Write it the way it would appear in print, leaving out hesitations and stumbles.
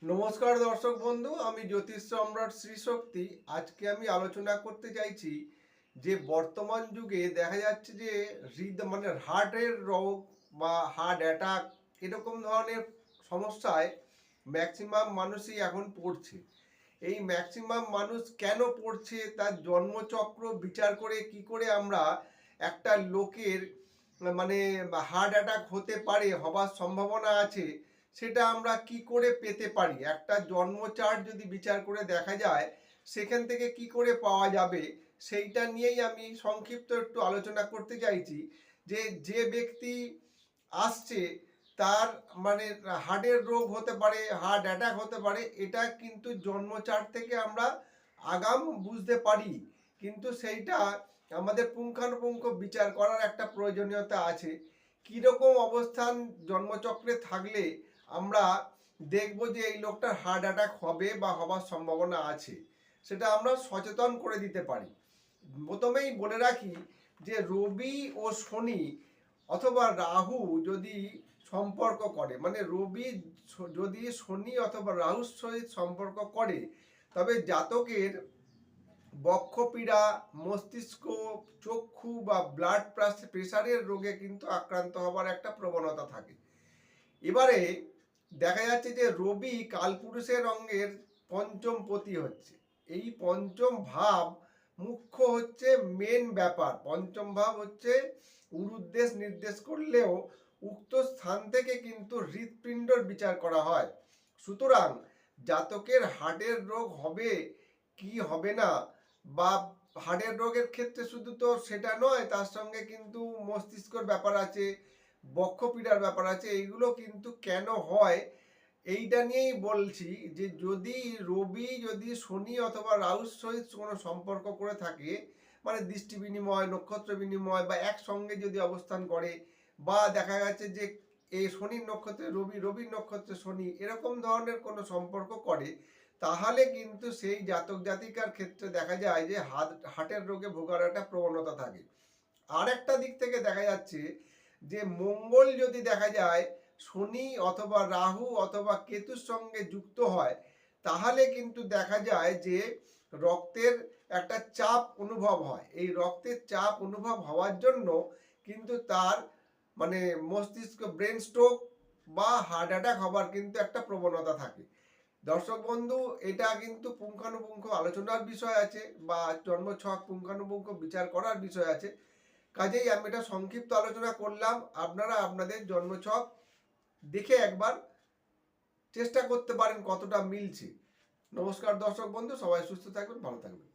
নমস্কার দর্শক বন্ধু, আমি জ্যোতিষ সম্রাট শ্রী শক্তি। আজকে আমি আলোচনা করতে চাইছি যে বর্তমান যুগে দেখা যাচ্ছে যে হার্টের রোগ বা হার্ট অ্যাটাক এরকম ধরনের সমস্যায় ম্যাক্সিমাম মানুষই এখন পড়ছে। এই ম্যাক্সিমাম মানুষ কেন পড়ছে তার জন্মচক্র বিচার করে কি করে আমরা একটা লোকের মানে হার্ট অ্যাটাক হতে পারে, হবার সম্ভাবনা আছে, সেটা আমরা কি করে পেতে পারি। একটা জন্ম চার্ট যদি বিচার করে দেখা যায় সেখান থেকে কি করে পাওয়া যাবে, সেইটা নিয়েই আমি সংক্ষিপ্ত একটু আলোচনা করতে চাইছি। যে যে ব্যক্তি আসছে তার হার্টের রোগ হতে পারে, হার্ট অ্যাটাক হতে পারে, এটা কিন্তু জন্ম চার্ট থেকে আমরা আগাম বুঝতে পারি। কিন্তু সেইটা আমাদের পুঙ্খানুপুঙ্খ বিচার করার একটা প্রয়োজনীয়তা আছে। কীরকম অবস্থান জন্মচক্রে থাকলে আমরা দেখব যে এই লোকটার হার্ট অ্যাটাক হবে বা হবার সম্ভাবনা আছে, সেটা আমরা সচেতন করে দিতে পারি। প্রথমেই বলে রাখি যে রবি ও শনি অথবা রাহু যদি সম্পর্ক করে, মানে রবি যদি শনি অথবা রাহুর সহিত সম্পর্ক করে, তবে জাতকের বক্ষপীড়া, মস্তিষ্ক, চক্ষু বা ব্লাড প্রেশারের রোগে কিন্তু আক্রান্ত হবার একটা প্রবণতা থাকে। এবারে দেখা যাচ্ছে যে রবি কালপুরুষের অঙ্গের পঞ্চম পতি হচ্ছে। এই পঞ্চম ভাব মুখ্য হচ্ছে মেন ব্যাপার। পঞ্চম ভাব হচ্ছে উরুদ্দেশ নির্দেশ করলেও উক্ত স্থান থেকে কিন্তু হৃৎপিণ্ডর বিচার করা হয়। সুতরাং জাতকের হার্টের রোগ হবে কি হবে না, বা হার্টের রোগের ক্ষেত্রে শুধু তো সেটা নয়, তার সঙ্গে কিন্তু মস্তিষ্কর ব্যাপার আছে, বক্ষপীড়ার ব্যাপার আছে। এইগুলো কিন্তু কেন হয় এইটা নিয়েই বলছি। যে যদি শনি অথবা রাহুর সহিত কোনো সম্পর্ক করে থাকে, মানে দৃষ্টি বিনিময়, নক্ষত্র বিনিময়, বা একসঙ্গে যদি অবস্থান করে, বা দেখা যাচ্ছে যে এই শনির নক্ষত্রে রবি, রবির নক্ষত্রে শনি, এরকম ধরনের কোনো সম্পর্ক করে, তাহলে কিন্তু সেই জাতক জাতিকার ক্ষেত্রে দেখা যায় যে হার্টের রোগে ভোগার একটা প্রবণতা থাকে। আর একটা দিক থেকে দেখা যাচ্ছে যে মঙ্গল যদি দেখা যায় শনি অথবা রাহু অথবা কেতুর সঙ্গে যুক্ত হয়, তাহলে কিন্তু দেখা যায় যে রক্তের একটা চাপ অনুভব হয়। এই রক্তের চাপ অনুভব হওয়ার জন্য কিন্তু তার মস্তিষ্ক ব্রেন স্ট্রোক বা হার্ট অ্যাটাক হবার কিন্তু একটা প্রবণতা থাকে। দর্শক বন্ধু, এটা কিন্তু পুঙ্খানুপুঙ্খ আলোচনার বিষয় আছে, বা জন্মছক পুঙ্খানুপুঙ্খ বিচার করার বিষয় আছে। কাজেই আমি এটা সংক্ষিপ্ত আলোচনা করলাম। আপনারা আপনাদের জন্মছক দেখে একবার চেষ্টা করতে পারেন কতটা মিলছে। নমস্কার দর্শক বন্ধু, সবাই সুস্থ থাকবেন, ভালো থাকবেন।